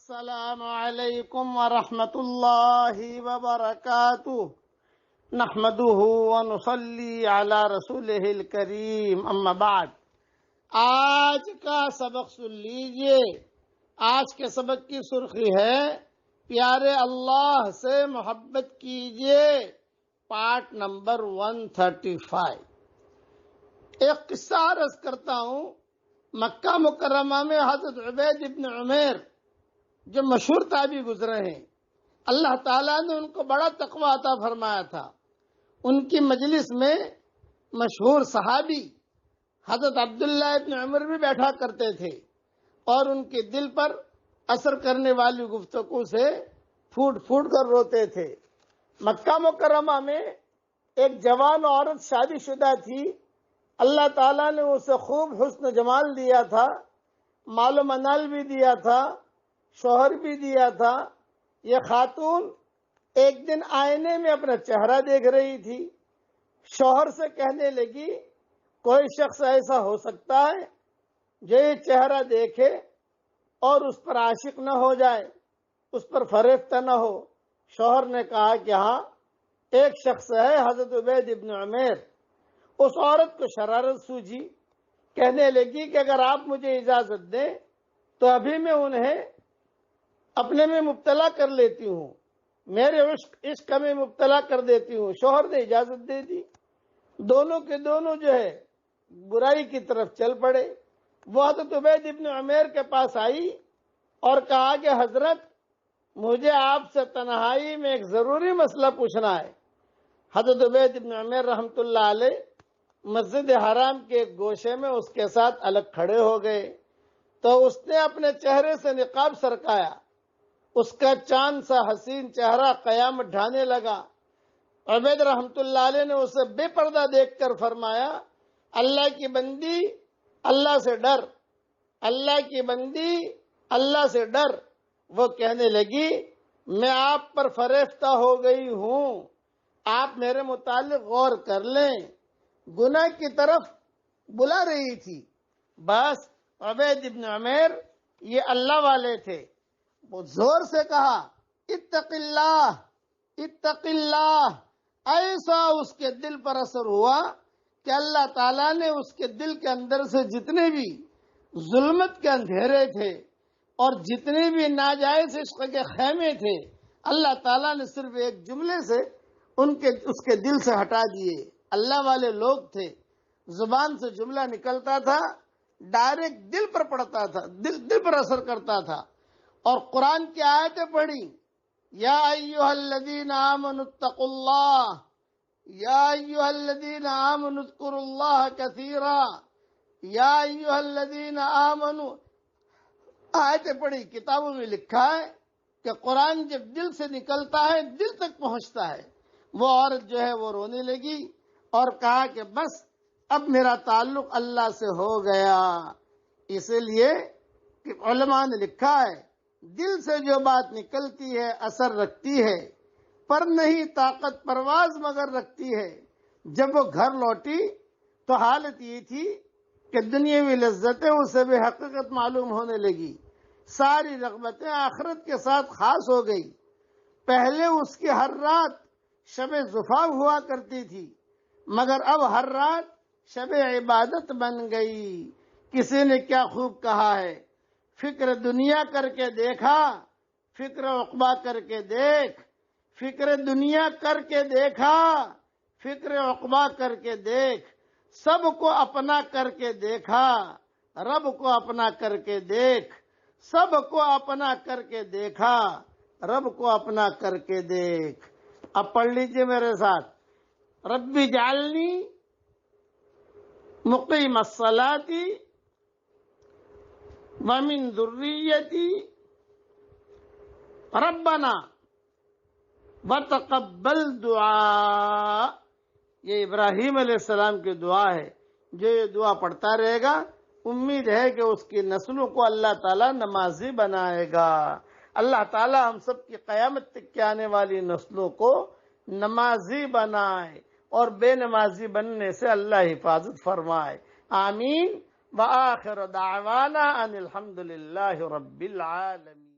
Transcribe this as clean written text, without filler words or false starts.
السلام علیکم ورحمۃ اللہ وبرکاتہ نحمده ونصلی علی رسولہ الکریم اما بعد۔ آج کا سبق سن لیجئے۔ آج کے سبق کی سرخی ہے پیارے اللہ سے محبت کیجئے، پارٹ نمبر 135۔ ایک قصہ عرض کرتا ہوں۔ مکہ مکرمہ میں حضرت عبید ابن عمیر جو مشہور تابعی گزرے ہیں، اللہ تعالیٰ نے ان کو بڑا تقویٰ عطا فرمایا تھا۔ ان کی مجلس میں مشہور صحابی حضرت عبداللہ ابن عمر بھی بیٹھا کرتے تھے اور ان کے دل پر اثر کرنے والی گفتگو سے پھوٹ پھوٹ کر روتے تھے۔ مکہ مکرمہ میں ایک جوان عورت شادی شدہ تھی۔ اللہ تعالیٰ نے اسے خوب حسن جمال دیا تھا، مال و منال بھی دیا تھا، شوہر بھی دیا تھا۔ یہ خاتون ایک دن آئینے میں اپنا چہرہ دیکھ رہی تھی۔ شوہر سے کہنے لگی، کوئی شخص ایسا ہو سکتا ہے جو یہ چہرہ دیکھے اور اس پر عاشق نہ ہو جائے، اس پر فریفتہ نہ ہو؟ شوہر نے کہا کہ ہاں، ایک شخص ہے، حضرت عبید ابن عمیر۔ اس عورت کو شرارت سوجی، کہنے لگی کہ اگر آپ مجھے اجازت دیں تو ابھی میں انہیں اپنے میں مبتلا کر لیتی ہوں، میرے عشق میں مبتلا کر دیتی ہوں۔ شوہر نے اجازت دے دی۔ دونوں کے دونوں جو ہے برائی کی طرف چل پڑے۔ وہ حضرت عبید ابن عمیر کے پاس آئی اور کہا کہ حضرت، مجھے آپ سے تنہائی میں ایک ضروری مسئلہ پوچھنا ہے۔ حضرت عبید ابن عمیر رحمۃ اللہ علیہ مسجد حرام کے ایک گوشے میں اس کے ساتھ الگ کھڑے ہو گئے تو اس نے اپنے چہرے سے نقاب سرکایا۔ اس کا چاند سا حسین چہرہ قیامت ڈھانے لگا۔ عبید رحمۃ اللہ علیہ نے اسے بے پردہ دیکھ کر فرمایا، اللہ کی بندی، اللہ سے ڈر، اللہ کی بندی، اللہ سے ڈر۔ وہ کہنے لگی، میں آپ پر فریفتہ ہو گئی ہوں، آپ میرے متعلق غور کر لیں۔ گناہ کی طرف بلا رہی تھی۔ بس عبید ابن عمیر یہ اللہ والے تھے۔ وہ زور سے کہا، اتق اللہ، اتق اللہ۔ ایسا اس کے دل پر اثر ہوا کہ اللہ تعالیٰ نے اس کے دل کے اندر سے جتنے بھی ظلمت کے اندھیرے تھے اور جتنے بھی ناجائز عشق کے خیمے تھے، اللہ تعالیٰ نے صرف ایک جملے سے اس کے دل سے ہٹا دیے۔ اللہ والے لوگ تھے، زبان سے جملہ نکلتا تھا، ڈائریکٹ دل پر پڑتا تھا، دل پر اثر کرتا تھا۔ اور قرآن کی آیتیں پڑھی، یا ایھا الذین آمنوا اتقوا اللہ، یا ایھا الذین آمنوا اذکروا اللہ کثیرا، یا ایھا الذین آمنوا، آیتیں پڑھی۔ کتابوں میں لکھا ہے کہ قرآن جب دل سے نکلتا ہے دل تک پہنچتا ہے۔ وہ عورت جو ہے وہ رونے لگی اور کہا کہ بس اب میرا تعلق اللہ سے ہو گیا۔ اسی لیے کہ علماء نے لکھا ہے، دل سے جو بات نکلتی ہے اثر رکھتی ہے، پر نہیں طاقت پرواز مگر رکھتی ہے۔ جب وہ گھر لوٹی تو حالت یہ تھی کہ دنیاوی لذتیں اسے بے حقیقت معلوم ہونے لگی، ساری رغبتیں آخرت کے ساتھ خاص ہو گئی۔ پہلے اس کی ہر رات شب زفاف ہوا کرتی تھی، مگر اب ہر رات شب عبادت بن گئی۔ کسی نے کیا خوب کہا ہے، فکر دنیا کر کے دیکھا، فکر عقبہ کر کے دیکھ، فکر دنیا کر کے دیکھا، فکر عقبہ کر کے دیکھ، سب کو اپنا کر کے دیکھا، رب کو اپنا کر کے دیکھ، سب کو اپنا کر کے دیکھا، رب کو اپنا کر کے دیکھ۔ اب پڑھ لیجئے میرے ساتھ، ربی جعلنی مقیم الصلاۃ ومن ذریتی ربنا وتقبل دعا۔ یہ ابراہیم علیہ السلام کی دعا ہے۔ جو یہ دعا پڑھتا رہے گا، امید ہے کہ اس کی نسلوں کو اللہ تعالیٰ نمازی بنائے گا۔ اللہ تعالیٰ ہم سب کی قیامت تک کے آنے والی نسلوں کو نمازی بنائے اور بے نمازی بننے سے اللہ حفاظت فرمائے۔ آمین۔ وآخر دعوانا ان الحمد للہ رب العالمین۔